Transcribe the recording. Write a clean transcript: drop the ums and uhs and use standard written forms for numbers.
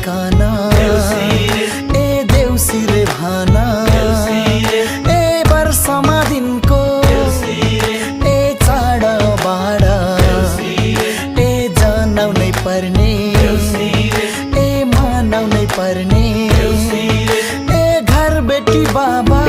ठेकाना ए देउसी रे भाना ए वर्षमा दिनको ए चाड बाड ए जनाउनै पर्ने ए मनाउनै पर्ने ए घर बेटी बाबा